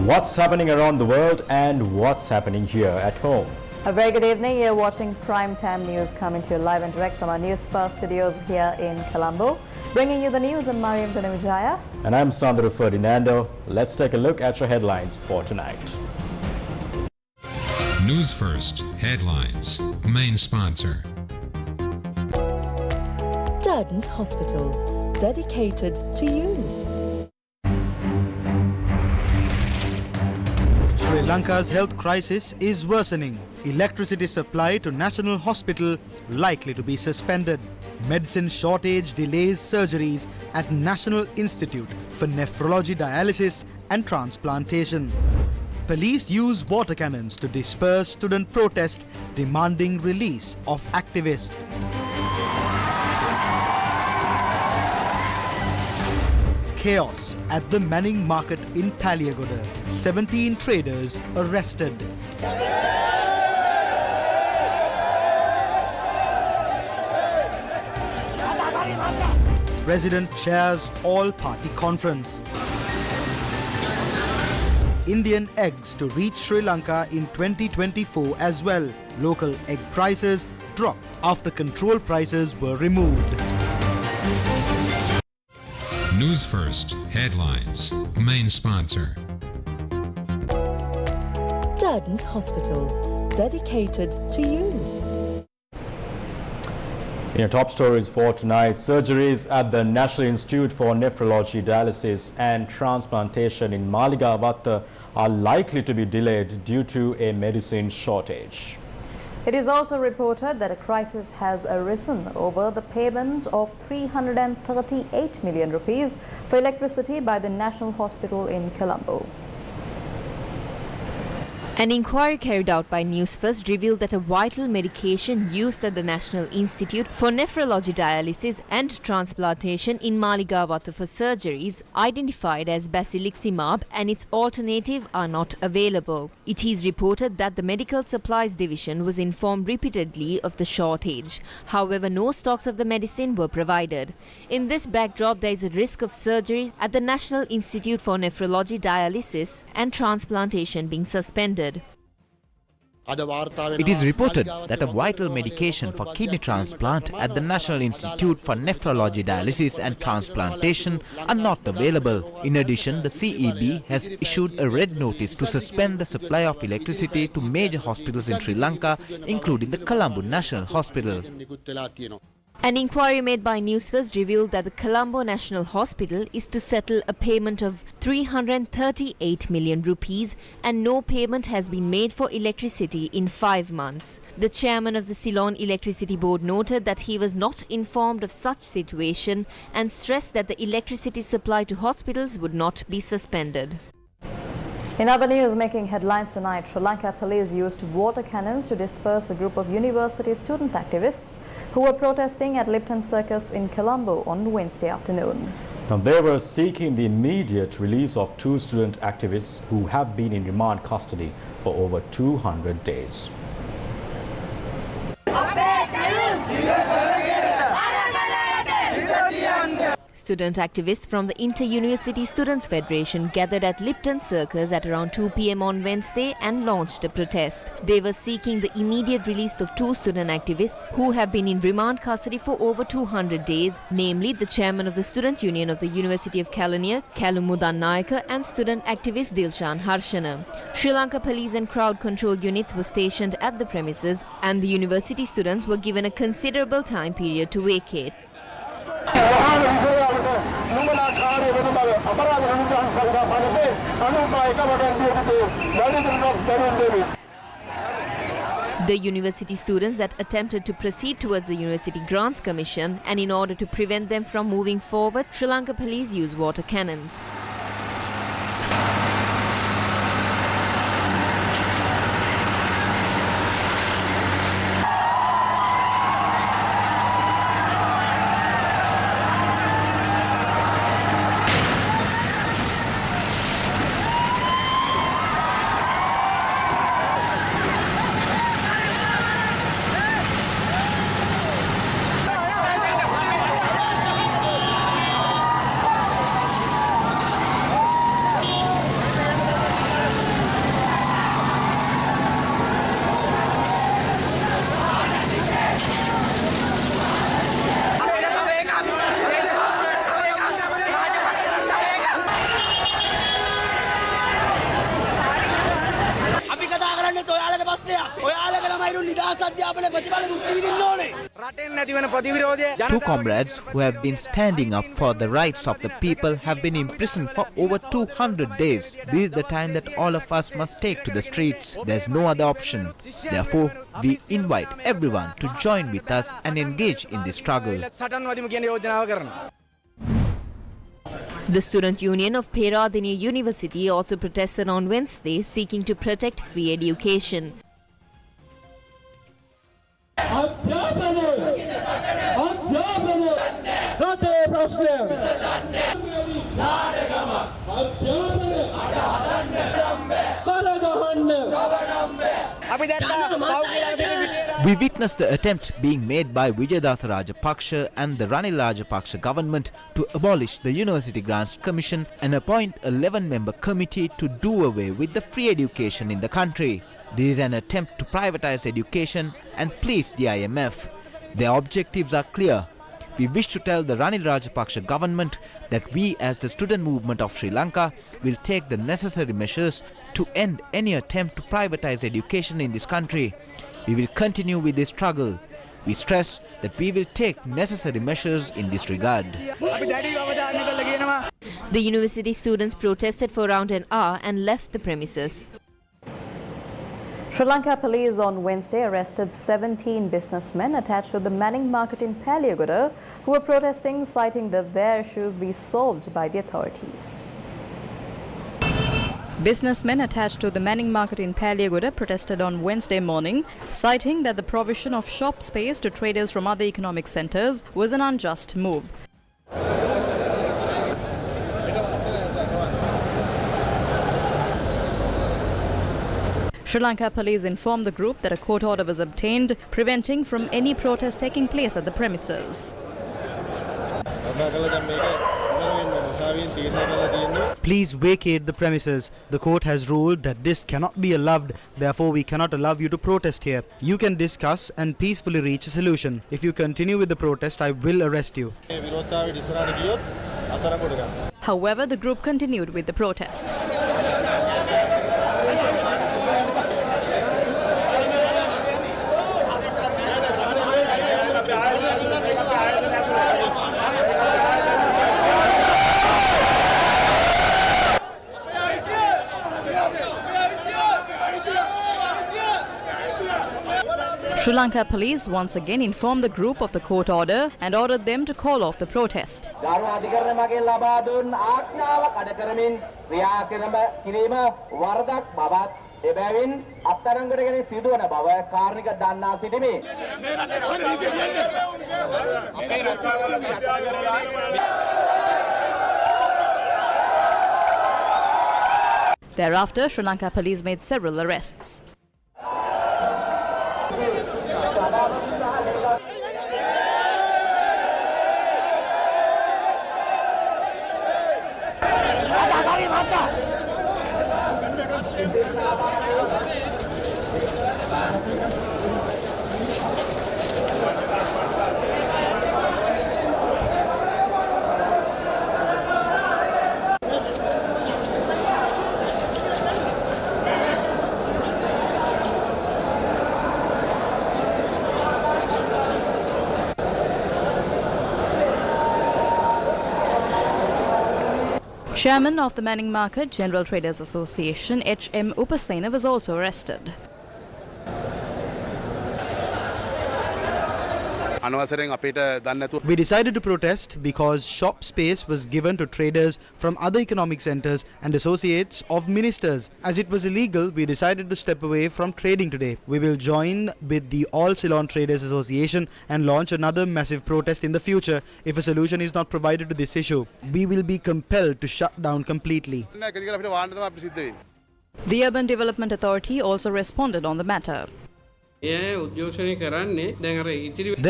What's happening around the world and what's happening here at home? A very good evening. You're watching Prime Time News coming to you live and direct from our News First studios here in Colombo. Bringing you the news, I'm Mariam Vijaya. And I'm Sandra Ferdinando. Let's take a look at your headlines for tonight. News First Headlines. Main sponsor. Durden's Hospital, dedicated to you. Sri Lanka's health crisis is worsening. Electricity supply to National Hospital likely to be suspended. Medicine shortage delays surgeries at National Institute for Nephrology Dialysis and Transplantation. Police use water cannons to disperse student protest demanding release of activists. Chaos at the Manning Market in Paliagoda. 17 traders arrested. President chairs all-party conference. Indian eggs to reach Sri Lanka in 2024 as well. Local egg prices drop after control prices were removed. News First Headlines. Main sponsor. Durden's Hospital, dedicated to you. In your top stories for tonight, surgeries at the National Institute for Nephrology Dialysis and Transplantation in Maligawatha are likely to be delayed due to a medicine shortage. It is also reported that a crisis has arisen over the payment of 338 million rupees for electricity by the National Hospital in Colombo. An inquiry carried out by News First revealed that a vital medication used at the National Institute for Nephrology Dialysis and Transplantation in Maligawatha for surgeries, identified as basiliximab, and its alternative are not available. It is reported that the Medical Supplies Division was informed repeatedly of the shortage. However, no stocks of the medicine were provided. In this backdrop, there is a risk of surgeries at the National Institute for Nephrology Dialysis and Transplantation being suspended. It is reported that a vital medication for kidney transplant at the National Institute for Nephrology Dialysis and Transplantation are not available. In addition, the CEB has issued a red notice to suspend the supply of electricity to major hospitals in Sri Lanka, including the Colombo National Hospital. An inquiry made by News First revealed that the Colombo National Hospital is to settle a payment of 338 million rupees and no payment has been made for electricity in 5 months. The chairman of the Ceylon Electricity Board noted that he was not informed of such situation and stressed that the electricity supply to hospitals would not be suspended. In other news making headlines tonight, Sri Lanka police used water cannons to disperse a group of university student activists who were protesting at Lipton Circus in Colombo on Wednesday afternoon. Now, they were seeking the immediate release of 2 student activists who have been in remand custody for over 200 days. Student activists from the Inter-University Students' Federation gathered at Lipton Circus at around 2 p.m. on Wednesday and launched a protest. They were seeking the immediate release of 2 student activists who have been in remand custody for over 200 days, namely the chairman of the Student Union of the University of Kelaniya, Kalumudan Nayaka, and student activist Dilshan Harshana. Sri Lanka police and crowd control units were stationed at the premises and the university students were given a considerable time period to vacate. The university students that attempted to proceed towards the University Grants Commission, and in order to prevent them from moving forward, Sri Lanka police used water cannons. Two comrades who have been standing up for the rights of the people have been imprisoned for over 200 days. This is the time that all of us must take to the streets. There's no other option. Therefore, we invite everyone to join with us and engage in this struggle. The Student Union of Peradeniya University also protested on Wednesday, seeking to protect free education. We witnessed the attempt being made by Vijaydatha Rajapaksa and the Ranil Rajapaksa government to abolish the University Grants Commission and appoint a 11-member committee to do away with the free education in the country. This is an attempt to privatize education and please the IMF. Their objectives are clear. We wish to tell the Ranil Rajapaksa government that we as the student movement of Sri Lanka will take the necessary measures to end any attempt to privatize education in this country. We will continue with this struggle. We stress that we will take necessary measures in this regard. The university students protested for around an hour and left the premises. Sri Lanka police on Wednesday arrested 17 businessmen attached to the Manning market in Paliagoda who were protesting, citing that their issues be solved by the authorities. Businessmen attached to the Manning market in Paliagoda protested on Wednesday morning, citing that the provision of shop space to traders from other economic centres was an unjust move. Sri Lanka police informed the group that a court order was obtained preventing from any protest taking place at the premises. Please vacate the premises. The court has ruled that this cannot be allowed. Therefore, we cannot allow you to protest here. You can discuss and peacefully reach a solution. If you continue with the protest, I will arrest you. However, the group continued with the protest. Sri Lanka police once again informed the group of the court order and ordered them to call off the protest. Thereafter, Sri Lanka police made several arrests. Chairman of the Manning Market General Traders Association, H.M. Upasena, was also arrested. We decided to protest because shop space was given to traders from other economic centres and associates of ministers. As it was illegal, we decided to step away from trading today. We will join with the All Ceylon Traders Association and launch another massive protest in the future if a solution is not provided to this issue. We will be compelled to shut down completely. The Urban Development Authority also responded on the matter. They are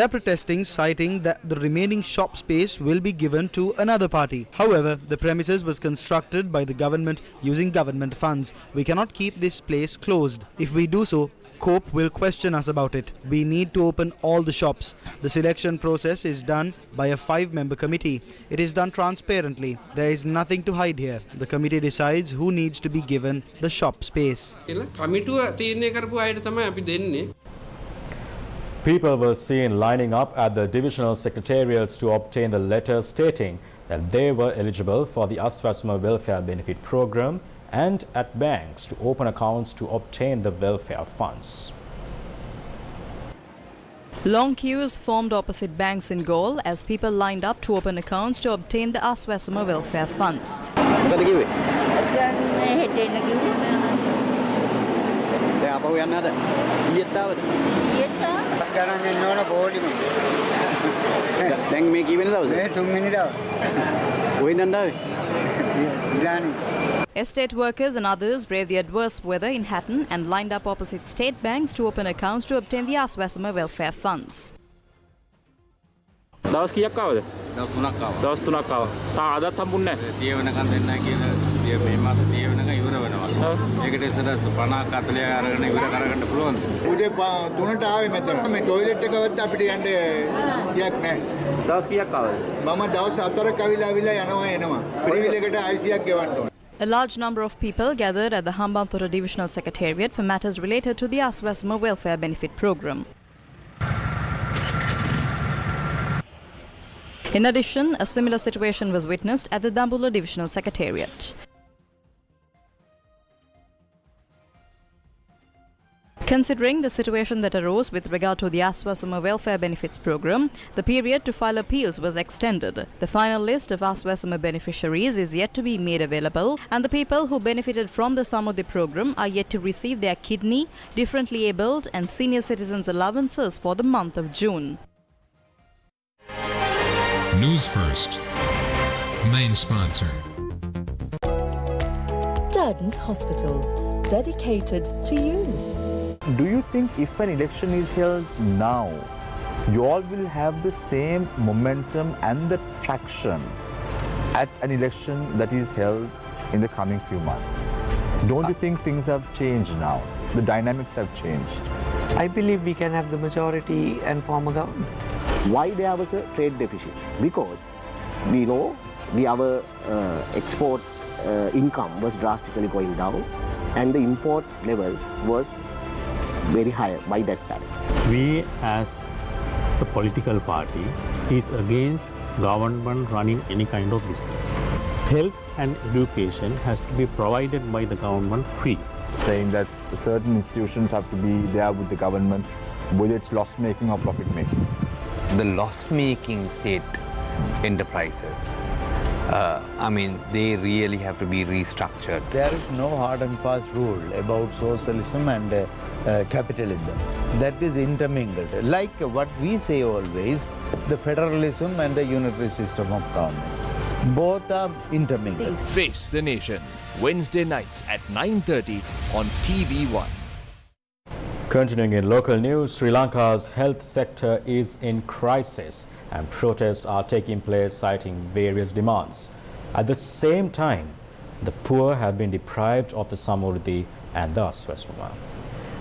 protesting, citing that the remaining shop space will be given to another party. However, the premises was constructed by the government using government funds. We cannot keep this place closed. If we do so, COPE will question us about it. We need to open all the shops. The selection process is done by a 5-member committee. It is done transparently. There is nothing to hide here. The committee decides who needs to be given the shop space. People were seen lining up at the divisional secretariats to obtain the letter stating that they were eligible for the Aswasuma Welfare Benefit Program and at banks to open accounts to obtain the welfare funds. Long queues formed opposite banks in Galle as people lined up to open accounts to obtain the Aswasuma welfare funds. Estate workers and others braved the adverse weather in Hatton and lined up opposite state banks to open accounts to obtain the Aswasuma welfare funds. දවස් කීයක් ආවද? දවස් 3ක් ආවා. තා අදත් හම්බුන්නේ නැහැ. දිය වෙනකන් දෙන්නයි කියලා මේ මාසේ දිය වෙනකන් ඉවර වෙනවා. ඒකට ඉස්සර 50 40 අරගෙන ඉවර කරගන්න පුළුවන්. උදේ 3ට ආවේ මෙතන. මේ টয়ලට් එකවත් අපිට යන්න යක් නැහැ. දවස් කීයක් ආවද? මම දවස් 4ක් අවිලා යනවා එනවා. පිරිවිල එකට IC එකක් ගෙවන්න ඕන. A large number of people gathered at the Hambantota Divisional Secretariat for matters related to the Aswasuma Welfare Benefit Program. In addition, a similar situation was witnessed at the Dambulla Divisional Secretariat. Considering the situation that arose with regard to the Aswasuma Welfare Benefits Program, the period to file appeals was extended. The final list of Aswasuma beneficiaries is yet to be made available, and the people who benefited from the Samudhi program are yet to receive their kidney, differently abled and senior citizens allowances for the month of June. News First. Main sponsor. Dardens Hospital, dedicated to you. Do you think if an election is held now, you all will have the same momentum and the traction at an election that is held in the coming few months? Don't you think things have changed now? The dynamics have changed. I believe we can have the majority and form a government. Why there was a trade deficit? Because we know our export income was drastically going down and the import level was very high by that time. We as a political party is against government running any kind of business. Health and education has to be provided by the government free. Saying that certain institutions have to be there with the government, whether it's loss-making or profit-making. The loss-making state enterprises, they really have to be restructured. There is no hard and fast rule about socialism and capitalism. That is intermingled. Like what we say always, the federalism and the unitary system of government. Both are intermingled. Face the Nation, Wednesday nights at 9:30 on TV1. Continuing in local news, Sri Lanka's health sector is in crisis and protests are taking place citing various demands. At the same time, the poor have been deprived of the Samurdhi and the Aswasuma.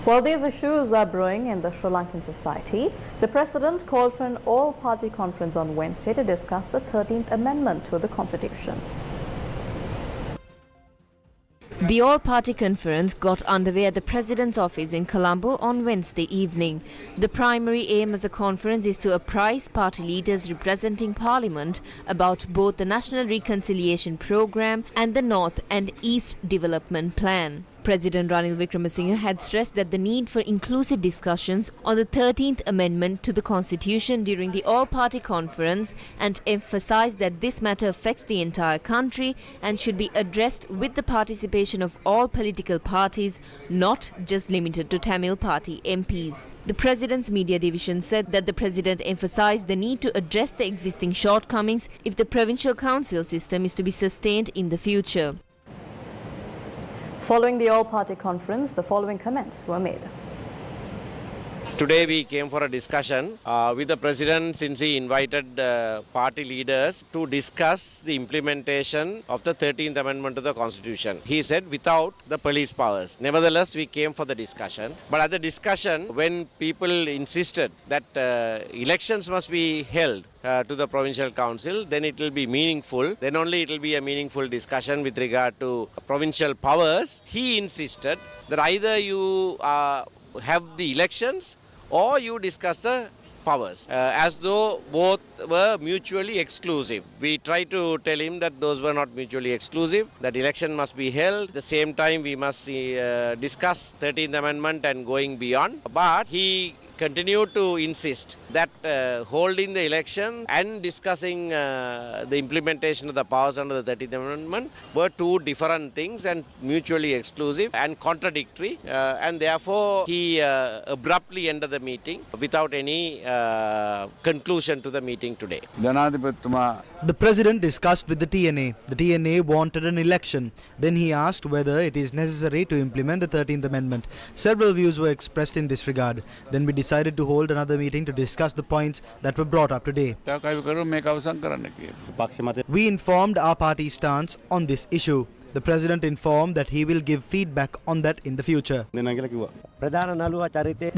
While these issues are brewing in the Sri Lankan society, the President called for an all-party conference on Wednesday to discuss the 13th Amendment to the Constitution. The all-party conference got underway at the President's office in Colombo on Wednesday evening. The primary aim of the conference is to apprise party leaders representing Parliament about both the National Reconciliation Programme and the North and East Development Plan. President Ranil Wickremesinghe had stressed that the need for inclusive discussions on the 13th Amendment to the Constitution during the all-party conference and emphasized that this matter affects the entire country and should be addressed with the participation of all political parties, not just limited to Tamil Party MPs. The President's media division said that the President emphasized the need to address the existing shortcomings if the provincial council system is to be sustained in the future. Following the all-party conference, the following comments were made. Today we came for a discussion with the President since he invited party leaders to discuss the implementation of the 13th Amendment to the Constitution. He said without the police powers. Nevertheless, we came for the discussion. But at the discussion, when people insisted that elections must be held to the provincial council, then it will be meaningful. Then only it will be a meaningful discussion with regard to provincial powers. He insisted that either you have the elections or you discuss the powers, as though both were mutually exclusive. We tried to tell him that those were not mutually exclusive, that election must be held. At the same time, we must discuss 13th Amendment and going beyond. But he continued to insist that holding the election and discussing the implementation of the powers under the 13th Amendment were two different things and mutually exclusive and contradictory, and therefore he abruptly ended the meeting without any conclusion to the meeting today. The president discussed with the TNA. The TNA wanted an election. Then he asked whether it is necessary to implement the 13th Amendment. Several views were expressed in this regard. Then we decided to hold another meeting to discuss the points that were brought up today. We informed our party's stance on this issue. The president informed that he will give feedback on that in the future. The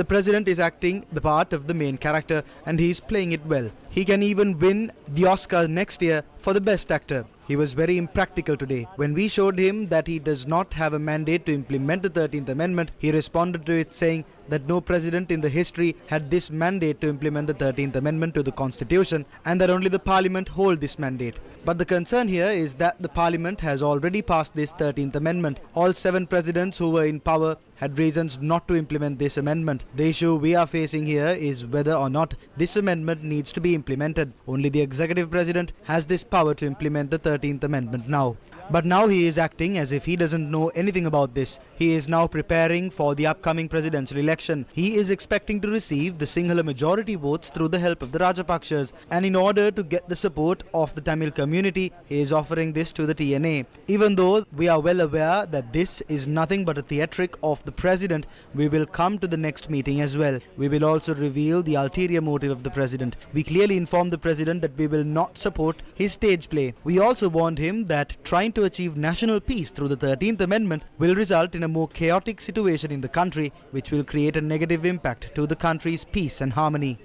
president is acting the part of the main character and he is playing it well. He can even win the Oscar next year for the best actor. He was very impractical today. When we showed him that he does not have a mandate to implement the 13th Amendment, he responded to it saying that no president in the history had this mandate to implement the 13th Amendment to the Constitution and that only the Parliament hold this mandate. But the concern here is that the Parliament has already passed this 13th Amendment. All 7 presidents who were in power had reasons not to implement this amendment. The issue we are facing here is whether or not this amendment needs to be implemented. Only the executive president has this power to implement the 13th Amendment now. But now he is acting as if he doesn't know anything about this. He is now preparing for the upcoming presidential election. He is expecting to receive the Sinhala majority votes through the help of the Rajapakshas. And in order to get the support of the Tamil community, he is offering this to the TNA. Even though we are well aware that this is nothing but a theatric of the president, we will come to the next meeting as well. We will also reveal the ulterior motive of the president. We clearly informed the president that we will not support his stage play. We also warned him that trying to achieve national peace through the 13th Amendment will result in a more chaotic situation in the country, which will create a negative impact to the country's peace and harmony.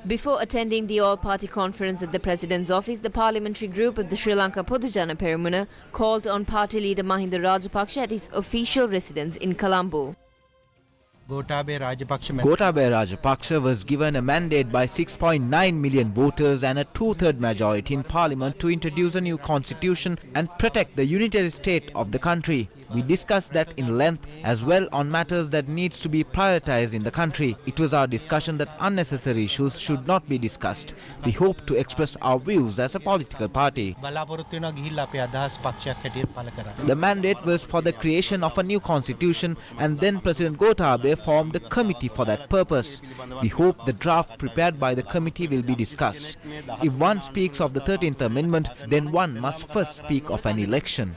Before attending the all-party conference at the President's office, the parliamentary group of the Sri Lanka Podujana Peramuna called on party leader Mahinda Rajapaksa at his official residence in Colombo. Gotabaya Rajapaksa was given a mandate by 6.9 million voters and a two-third majority in parliament to introduce a new constitution and protect the unitary state of the country. We discussed that in length as well on matters that needs to be prioritized in the country. It was our discussion that unnecessary issues should not be discussed. We hope to express our views as a political party. The mandate was for the creation of a new constitution and then President Gotabaya formed a committee for that purpose. We hope the draft prepared by the committee will be discussed. If one speaks of the 13th Amendment, then one must first speak of an election.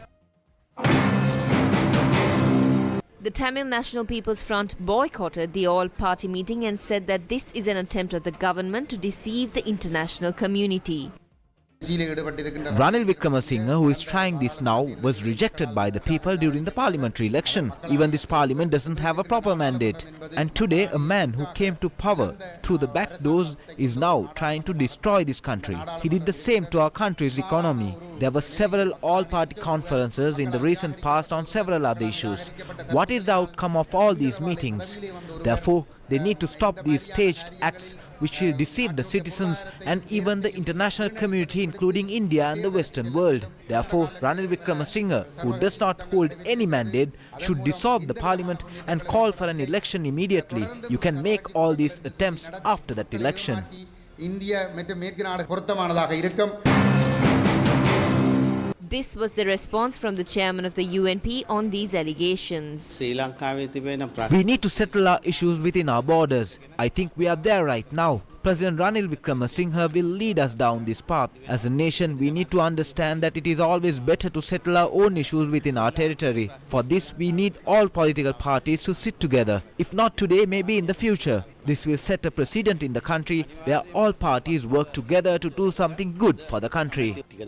The Tamil National People's Front boycotted the all-party meeting and said that this is an attempt of the government to deceive the international community. Ranil Wickremesinghe, who is trying this now, was rejected by the people during the parliamentary election. Even this parliament doesn't have a proper mandate. And today, a man who came to power through the back doors is now trying to destroy this country. He did the same to our country's economy. There were several all-party conferences in the recent past on several other issues. What is the outcome of all these meetings? Therefore, they need to stop these staged acts which will deceive the citizens and even the international community, including India and the Western world. Therefore, Ranil Wickremesinghe, who does not hold any mandate, should dissolve the parliament and call for an election immediately. You can make all these attempts after that election. This was the response from the chairman of the UNP on these allegations. We need to settle our issues within our borders. I think we are there right now. President Ranil Wickremesinghe will lead us down this path. As a nation, we need to understand that it is always better to settle our own issues within our territory. For this, we need all political parties to sit together. If not today, maybe in the future. This will set a precedent in the country where all parties work together to do something good for the country. Leader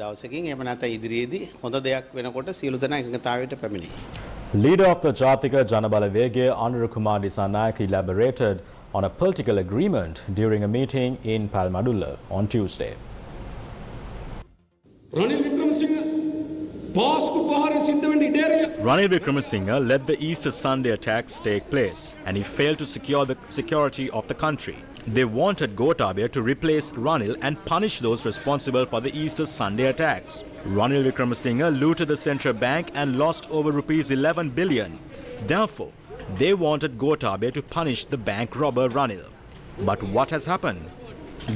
of the Jatika Janabalawege, Anura Kumar Dissanayake, elaborated on a political agreement during a meeting in Palmadulla on Tuesday. Ranil Wickremesinghe Ranil Wickremesinghe let the Easter Sunday attacks take place, and he failed to secure the security of the country. They wanted Gotabaya to replace Ranil and punish those responsible for the Easter Sunday attacks. Ranil Wickremesinghe looted the central bank and lost over rupees 11 billion. Therefore, they wanted Gotabaya to punish the bank robber Ranil. But what has happened?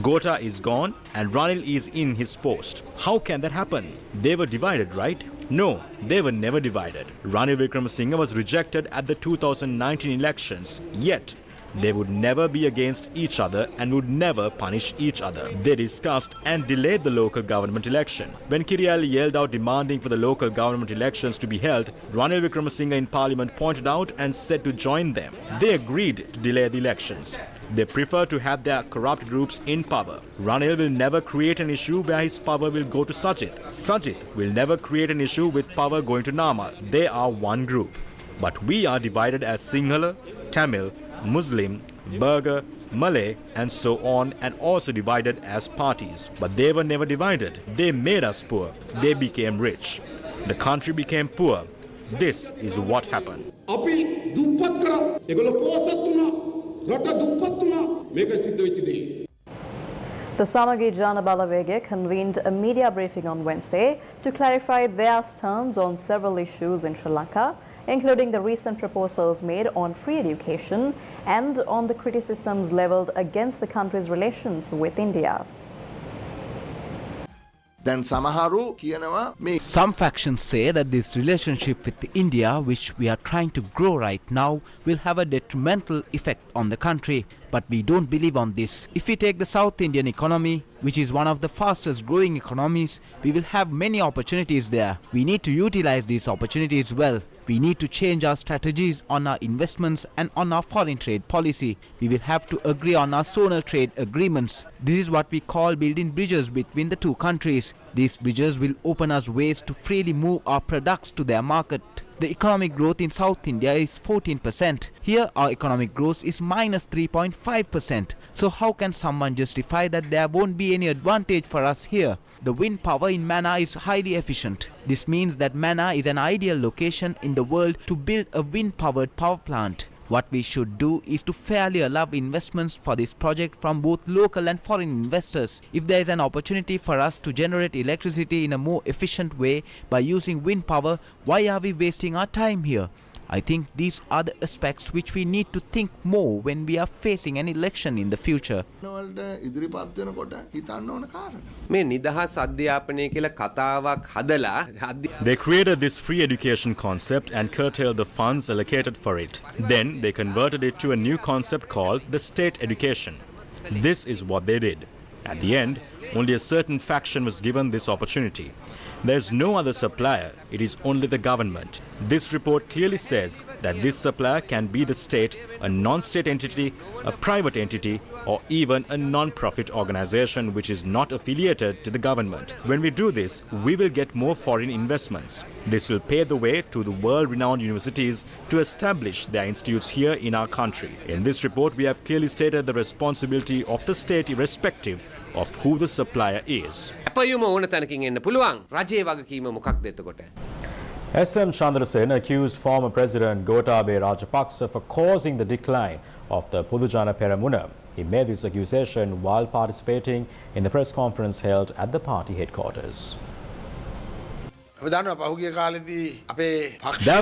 Gota is gone and Ranil is in his post. How can that happen? They were divided, right? No, they were never divided. Ranil Wickremesinghe was rejected at the 2019 elections, yet they would never be against each other and would never punish each other. They discussed and delayed the local government election. When Kiriel yelled out demanding for the local government elections to be held, Ranil Wickremesinghe in parliament pointed out and said to join them. They agreed to delay the elections. They prefer to have their corrupt groups in power. Ranil will never create an issue where his power will go to Sajid. Sajid will never create an issue with power going to Namal. They are one group. But we are divided as Sinhala, Tamil, Muslim, Burgher, Malay and so on, and also divided as parties. But they were never divided. They made us poor. They became rich. The country became poor. This is what happened. The Samagi Jana Balawege convened a media briefing on Wednesday to clarify their stance on several issues in Sri Lanka, including the recent proposals made on free education and on the criticisms levelled against the country's relations with India. Some factions say that this relationship with India, which we are trying to grow right now, will have a detrimental effect on the country. But we don't believe on this. If we take the South Indian economy, which is one of the fastest growing economies, we will have many opportunities there. We need to utilize these opportunities well. We need to change our strategies on our investments and on our foreign trade policy. We will have to agree on our zonal trade agreements. This is what we call building bridges between the two countries. These bridges will open us ways to freely move our products to their market. The economic growth in South India is 14%. Here our economic growth is minus 3.5%. So how can someone justify that there won't be any advantage for us here? The wind power in Mannar is highly efficient. This means that Mannar is an ideal location in the world to build a wind-powered power plant. What we should do is to fairly allow investments for this project from both local and foreign investors. If there is an opportunity for us to generate electricity in a more efficient way by using wind power, why are we wasting our time here? I think these are the aspects which we need to think more when we are facing an election in the future. They created this free education concept and curtailed the funds allocated for it. Then they converted it to a new concept called the state education. This is what they did. At the end, only a certain faction was given this opportunity. There is no other supplier, it is only the government. This report clearly says that this supplier can be the state, a non-state entity, a private entity, or even a non-profit organization which is not affiliated to the government. When we do this, we will get more foreign investments. This will pave the way to the world-renowned universities to establish their institutes here in our country. In this report, we have clearly stated the responsibility of the state irrespective of who the supplier is. SM Chandrasen accused former President Gotabaya Rajapaksa for causing the decline of the Pudujana Peramuna. He made this accusation while participating in the press conference held at the party headquarters. There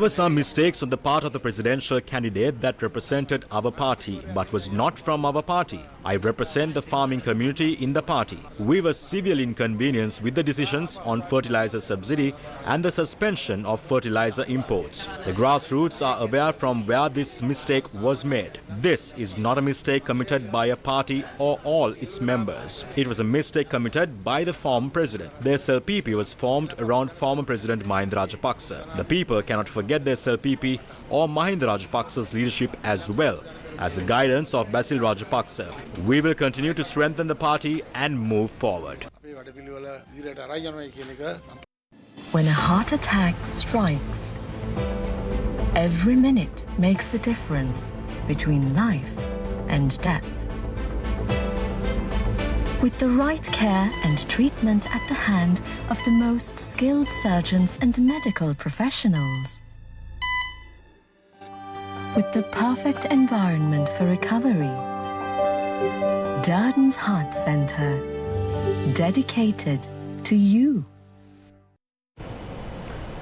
were some mistakes on the part of the presidential candidate that represented our party but was not from our party. I represent the farming community in the party. We were severely inconvenienced with the decisions on fertilizer subsidy and the suspension of fertilizer imports. The grassroots are aware from where this mistake was made. This is not a mistake committed by a party or all its members. It was a mistake committed by the former president. The SLPP was formed around former President Mahinda Rajapaksa. The people cannot forget the SLPP or Mahinda Rajapaksa's leadership as well as the guidance of Basil Rajapaksa. We will continue to strengthen the party and move forward. When a heart attack strikes, every minute makes the difference between life and death. with the right care and treatment at the hand of the most skilled surgeons and medical professionals. With the perfect environment for recovery. Darden's Heart Centre, dedicated to you.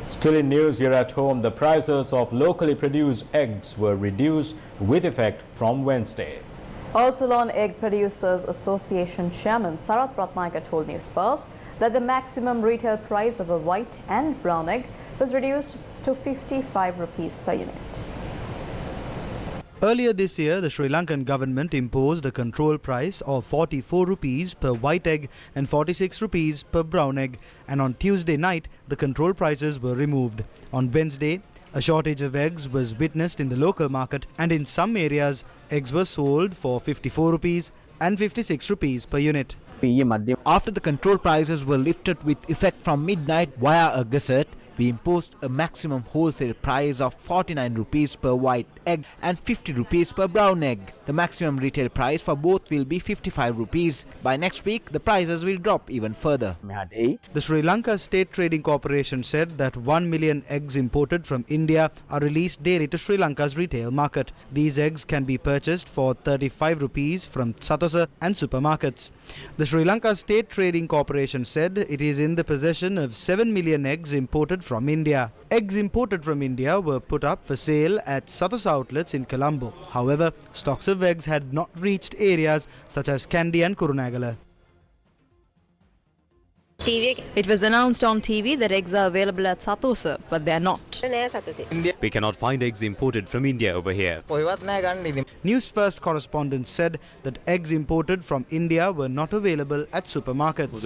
Still in news here at home, the prices of locally produced eggs were reduced with effect from Wednesday. All Ceylon Egg Producers Association Chairman Sarath Ratnayaka told News First that the maximum retail price of a white and brown egg was reduced to 55 rupees per unit. Earlier this year, the Sri Lankan government imposed a control price of 44 rupees per white egg and 46 rupees per brown egg, and on Tuesday night, the control prices were removed. On Wednesday, a shortage of eggs was witnessed in the local market, and in some areas, eggs were sold for 54 rupees and 56 rupees per unit. After the control prices were lifted with effect from midnight via a gazette, we imposed a maximum wholesale price of 49 rupees per white egg and 50 rupees per brown egg. The maximum retail price for both will be 55 rupees. By next week, the prices will drop even further. The Sri Lanka State Trading Corporation said that 1 million eggs imported from India are released daily to Sri Lanka's retail market. These eggs can be purchased for 35 rupees from Satosa and supermarkets. The Sri Lanka State Trading Corporation said it is in the possession of 7 million eggs imported from India. Eggs imported from India were put up for sale at Satosa outlets in Colombo. However, stocks of eggs had not reached areas such as Kandy and Kurunegala. It was announced on TV that eggs are available at Satosa, but they are not. We cannot find eggs imported from India over here. News First correspondents said that eggs imported from India were not available at supermarkets.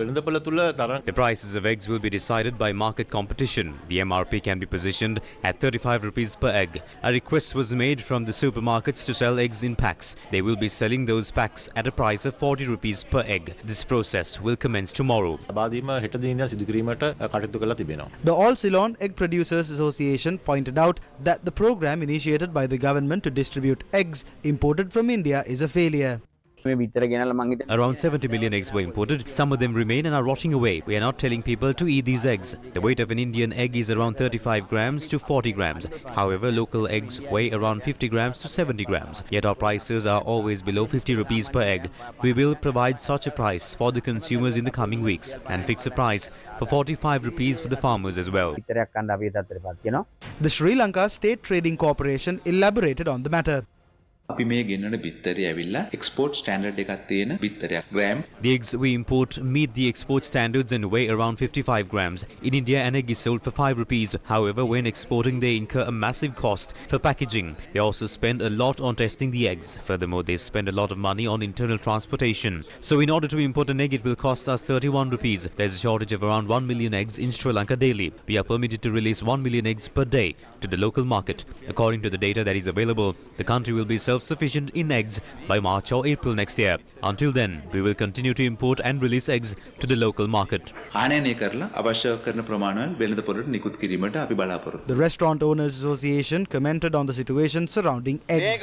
The prices of eggs will be decided by market competition. The MRP can be positioned at 35 rupees per egg. A request was made from the supermarkets to sell eggs in packs. They will be selling those packs at a price of 40 rupees per egg. This process will commence tomorrow. The All Ceylon Egg Producers Association pointed out that the program initiated by the government to distribute eggs imported from India is a failure. Around 70 million eggs were imported. Some of them remain and are rotting away. We are not telling people to eat these eggs. The weight of an Indian egg is around 35 grams to 40 grams. However, local eggs weigh around 50 grams to 70 grams. Yet our prices are always below 50 rupees per egg. We will provide such a price for the consumers in the coming weeks and fix a price for 45 rupees for the farmers as well. The Sri Lanka State Trading Corporation elaborated on the matter. The eggs we import meet the export standards and weigh around 55 grams. In India, an egg is sold for 5 rupees. However, when exporting, they incur a massive cost for packaging. They also spend a lot on testing the eggs. Furthermore, they spend a lot of money on internal transportation. So in order to import an egg, it will cost us 31 rupees. There is a shortage of around 1 million eggs in Sri Lanka daily. We are permitted to release 1 million eggs per day to the local market. According to the data that is available, the country will be self-sufficient in eggs by March or April next year. Until then, we will continue to import and release eggs to the local market. The Restaurant Owners Association commented on the situation surrounding eggs.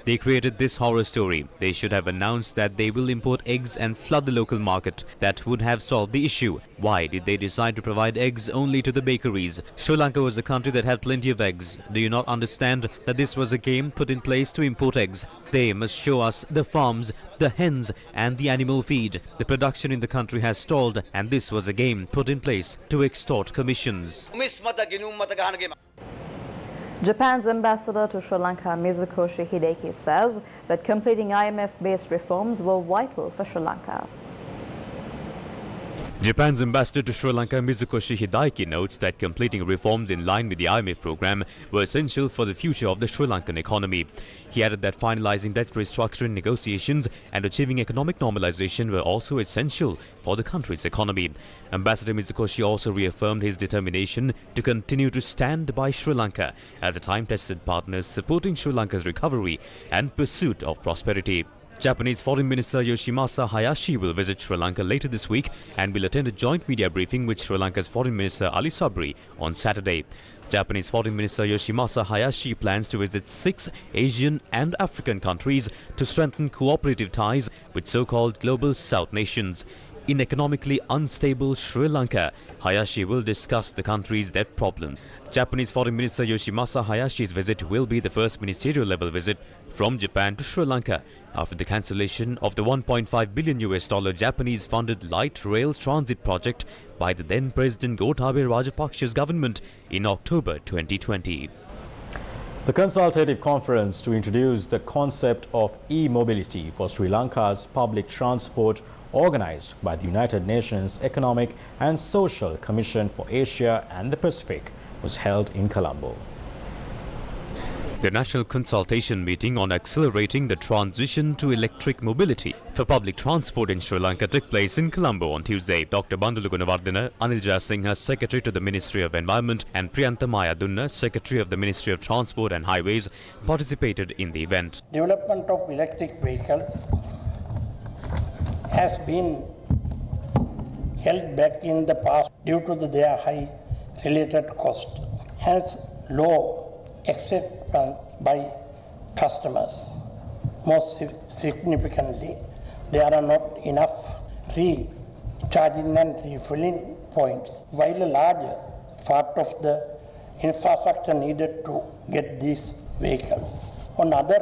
They created this horror story. They should have announced that they will import eggs and flood the local market. That would have solved the issue. Why did they decide to provide eggs only to the bakeries? Sri Lanka was a country that had plenty of eggs. Do you not understand that this was a game put in place to import eggs? They must show us the farms, the hens and the animal feed. The production in the country has stalled, and this was a game put in place to extort commissions. Japan's ambassador to Sri Lanka, Mizukoshi Hideki, says that completing IMF-based reforms were vital for Sri Lanka. Japan's ambassador to Sri Lanka, Mizukoshi Hideki, notes that completing reforms in line with the IMF program were essential for the future of the Sri Lankan economy. He added that finalizing debt restructuring negotiations and achieving economic normalization were also essential for the country's economy. Ambassador Mizukoshi also reaffirmed his determination to continue to stand by Sri Lanka as a time-tested partner supporting Sri Lanka's recovery and pursuit of prosperity. Japanese Foreign Minister Yoshimasa Hayashi will visit Sri Lanka later this week and will attend a joint media briefing with Sri Lanka's Foreign Minister Ali Sabri on Saturday. Japanese Foreign Minister Yoshimasa Hayashi plans to visit 6 Asian and African countries to strengthen cooperative ties with so-called Global South nations. In economically unstable Sri Lanka, Hayashi will discuss the country's debt problem. Japanese Foreign Minister Yoshimasa Hayashi's visit will be the first ministerial-level visit from Japan to Sri Lanka after the cancellation of the $1.5 billion Japanese-funded light rail transit project by the then-President Gotabaya Rajapaksha's government in October 2020. The consultative conference to introduce the concept of e-mobility for Sri Lanka's public transport, organized by the United Nations Economic and Social Commission for Asia and the Pacific, was held in Colombo. The National Consultation Meeting on Accelerating the Transition to Electric Mobility for Public Transport in Sri Lanka took place in Colombo on Tuesday. Dr. Bandulu Gunawardena, Anil Jayasinghe, Secretary to the Ministry of Environment, and Priyantha Mayadunna, Secretary of the Ministry of Transport and Highways, participated in the event. Development of electric vehicles has been held back in the past due to their high related cost, hence low acceptance by customers. Most significantly, there are not enough recharging and refilling points, while a larger part of the infrastructure needed to get these vehicles on other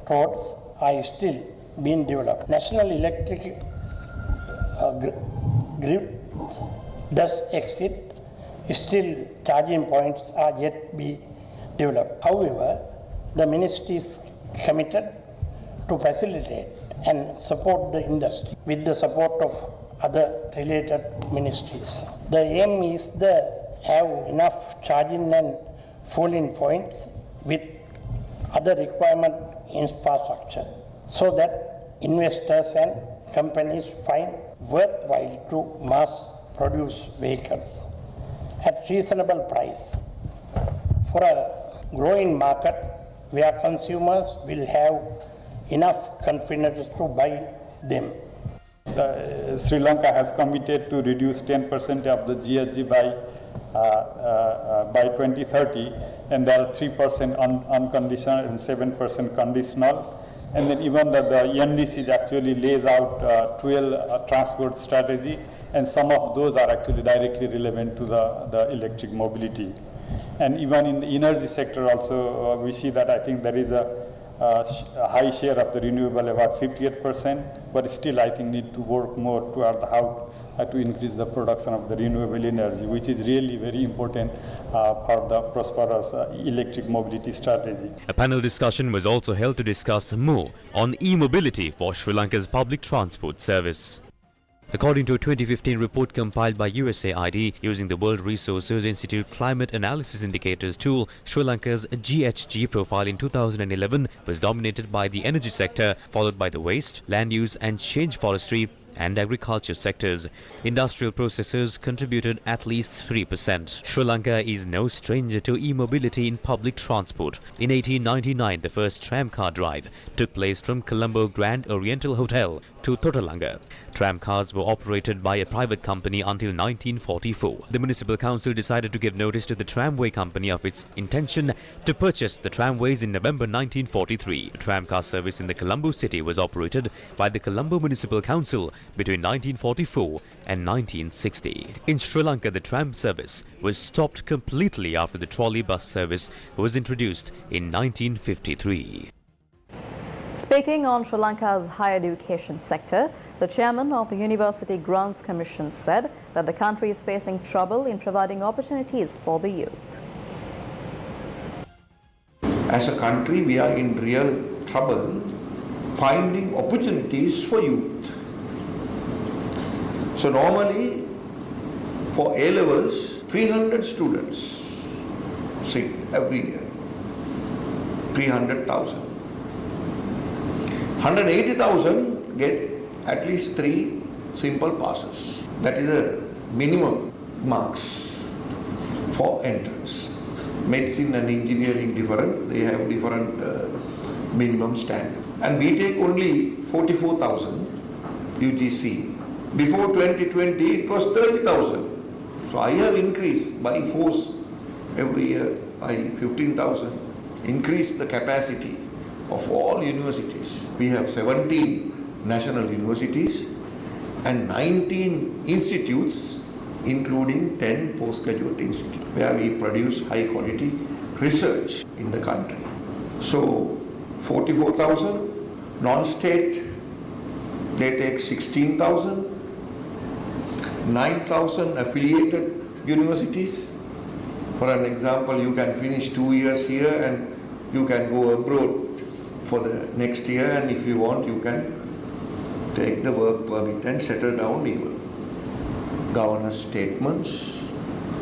roads are still being developed. National electric grid does exist, still charging points are yet be developed. However, the ministry is committed to facilitate and support the industry with the support of other related ministries. The aim is to have enough charging and fueling points with other requirement infrastructure so that investors and companies find worthwhile to mass produce vehicles at reasonable price for a growing market where consumers will have enough confidence to buy them. Sri Lanka has committed to reduce 10% of the GHG by 2030, and there are 3% unconditional and 7% conditional. And then even the NDC actually lays out 12 transport strategy, and some of those are actually directly relevant to the electric mobility. And even in the energy sector also, we see that I think there is a high share of the renewable, about 58%, but still I think need to work more toward how to increase the production of the renewable energy, which is really very important for the prosperous electric mobility strategy. A panel discussion was also held to discuss more on e-mobility for Sri Lanka's public transport service. According to a 2015 report compiled by USAID using the World Resources Institute Climate Analysis Indicators tool, Sri Lanka's GHG profile in 2011 was dominated by the energy sector, followed by the waste, land use and change forestry and agriculture sectors. Industrial processors contributed at least 3%. Sri Lanka is no stranger to e-mobility in public transport. In 1899, the first tramcar drive took place from Colombo Grand Oriental Hotel to Totalanga. Tramcars were operated by a private company until 1944. The municipal council decided to give notice to the tramway company of its intention to purchase the tramways in November 1943. The tramcar service in the Colombo city was operated by the Colombo Municipal Council between 1944 and 1960. In Sri Lanka, the tram service was stopped completely after the trolley bus service was introduced in 1953. Speaking on Sri Lanka's higher education sector, the chairman of the University Grants Commission said that the country is facing trouble in providing opportunities for the youth. As a country, we are in real trouble finding opportunities for youth. So normally, for A-levels, 300 students sit every year, 300,000. 180,000 get at least 3 simple passes. That is the minimum marks for entrance. Medicine and engineering different, they have different minimum standard. And we take only 44,000 UGC. Before 2020 it was 30,000. So I have increased by force every year by 15,000, increase the capacity of all universities. We have 17 national universities and 19 institutes, including 10 postgraduate institutes, where we produce high quality research in the country. So 44,000, non-state, they take 16,000, 9,000 affiliated universities. For an example, you can finish 2 years here and you can go abroad for the next year, and if you want, you can take the work permit and settle down even. Governor's statements,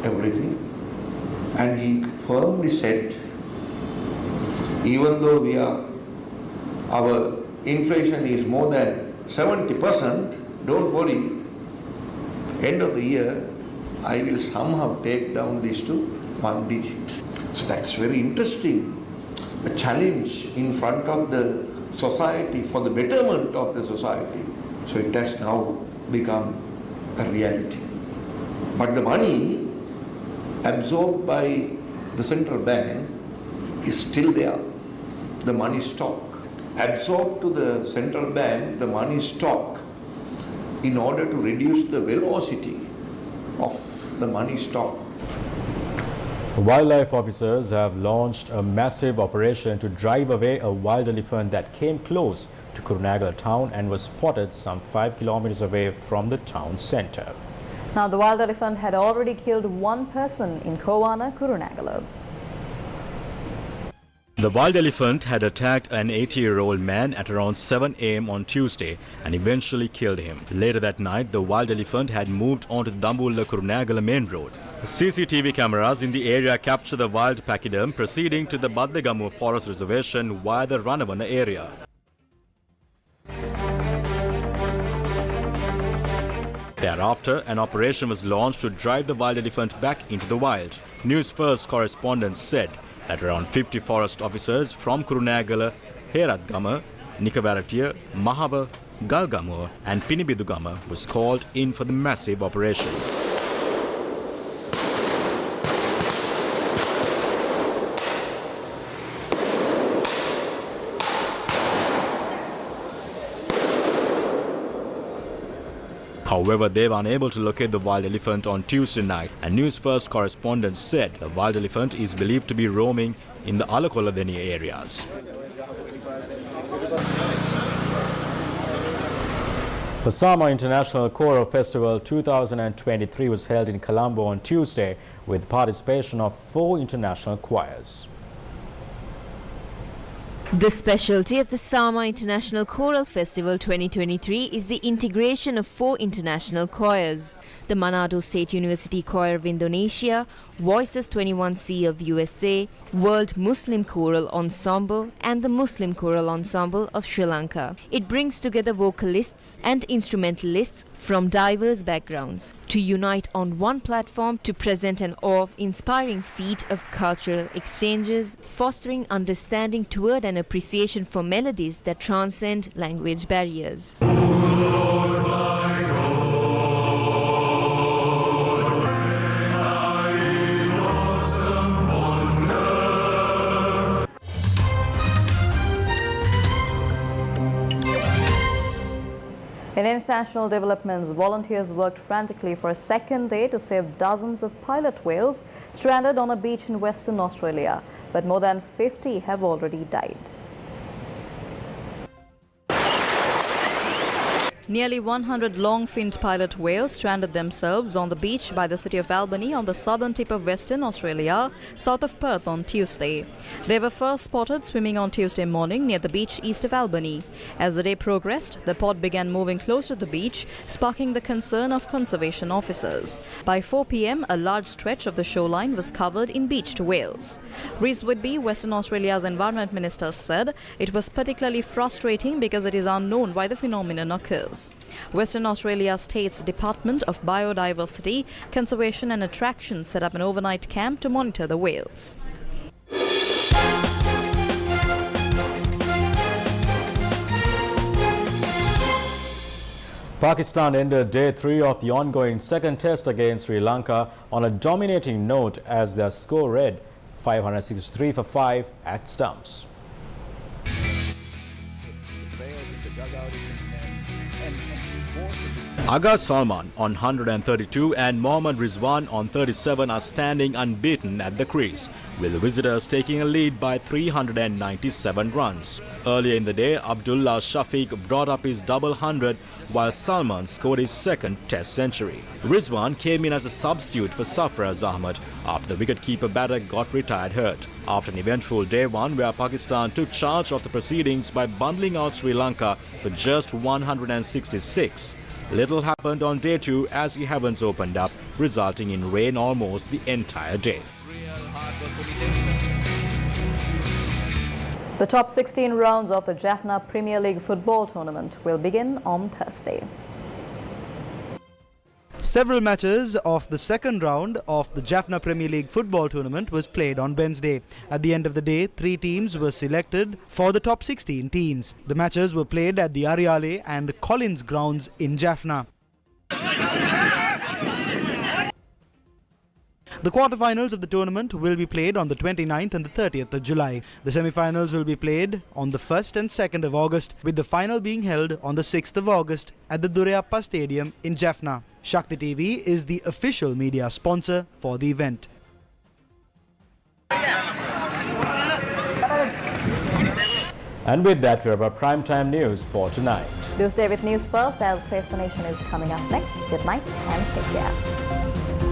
everything. And he firmly said, even though our inflation is more than 70%, don't worry, end of the year, I will somehow take down this to 1 digit. So that's very interesting. A challenge in front of the society for the betterment of the society. So it has now become a reality. But the money absorbed by the central bank is still there. The money stock. Absorbed to the central bank, the money stock, in order to reduce the velocity of the money stock. Wildlife officers have launched a massive operation to drive away a wild elephant that came close to Kurunegala town and was spotted some 5 kilometers away from the town centre. Now, the wild elephant had already killed one person in Kowana, Kurunegala. The wild elephant had attacked an 80-year-old man at around 7 a.m. on Tuesday and eventually killed him. Later that night, the wild elephant had moved onto the Dambulla-Kurunegala main road. CCTV cameras in the area capture the wild pachyderm proceeding to the Baddegamu Forest Reservation via the Ranavana area. Thereafter, an operation was launched to drive the wild elephant back into the wild. News First correspondent said that around 50 forest officers from Kurunegala, Heratgama, Nikavaratiya, Mahava, Galgamur and Pinibidugama was called in for the massive operation. However, they were unable to locate the wild elephant on Tuesday night, and News First correspondent said the wild elephant is believed to be roaming in the Alakolaveni areas. The Sama International Choral Festival 2023 was held in Colombo on Tuesday with participation of 4 international choirs. The specialty of the Sama International Choral Festival 2023 is the integration of 4 international choirs. The Manado State University Choir of Indonesia, Voices 21C of USA, World Muslim Choral Ensemble and the Muslim Choral Ensemble of Sri Lanka. It brings together vocalists and instrumentalists from diverse backgrounds to unite on one platform to present an awe-inspiring feat of cultural exchanges, fostering understanding toward an appreciation for melodies that transcend language barriers. In international developments, volunteers worked frantically for a second day to save dozens of pilot whales stranded on a beach in Western Australia, but more than 50 have already died. Nearly 100 long-finned pilot whales stranded themselves on the beach by the city of Albany on the southern tip of Western Australia, south of Perth on Tuesday. They were first spotted swimming on Tuesday morning near the beach east of Albany. As the day progressed, the pod began moving close to the beach, sparking the concern of conservation officers. By 4 p.m, a large stretch of the shoreline was covered in beached whales. Rhys Whitby, Western Australia's Environment Minister, said it was particularly frustrating because it is unknown why the phenomenon occurs. Western Australia State's Department of Biodiversity, Conservation and Attraction set up an overnight camp to monitor the whales. Pakistan ended day 3 of the ongoing second test against Sri Lanka on a dominating note as their score read 563 for 5 at stumps. Agha Salman on 132 and Mohammad Rizwan on 37 are standing unbeaten at the crease, with the visitors taking a lead by 397 runs. Earlier in the day, Abdullah Shafiq brought up his double hundred while Salman scored his second test century. Rizwan came in as a substitute for Sarfaraz Ahmed after the wicketkeeper batter got retired hurt. After an eventful day 1 where Pakistan took charge of the proceedings by bundling out Sri Lanka for just 166, little happened on day 2 as the heavens opened up, resulting in rain almost the entire day. The top 16 rounds of the Jaffna Premier League football tournament will begin on Thursday. Several matches of the second round of the Jaffna Premier League football tournament was played on Wednesday. At the end of the day, 3 teams were selected for the top 16 teams. The matches were played at the Ariale and Collins grounds in Jaffna. The quarterfinals of the tournament will be played on the 29th and the 30th of July. The semi-finals will be played on the 1st and 2nd of August, with the final being held on the 6th of August at the Durayappa Stadium in Jaffna. Shakti TV is the official media sponsor for the event. And with that, we have our primetime news for tonight. Do stay with News First as Face the Nation is coming up next. Good night and take care.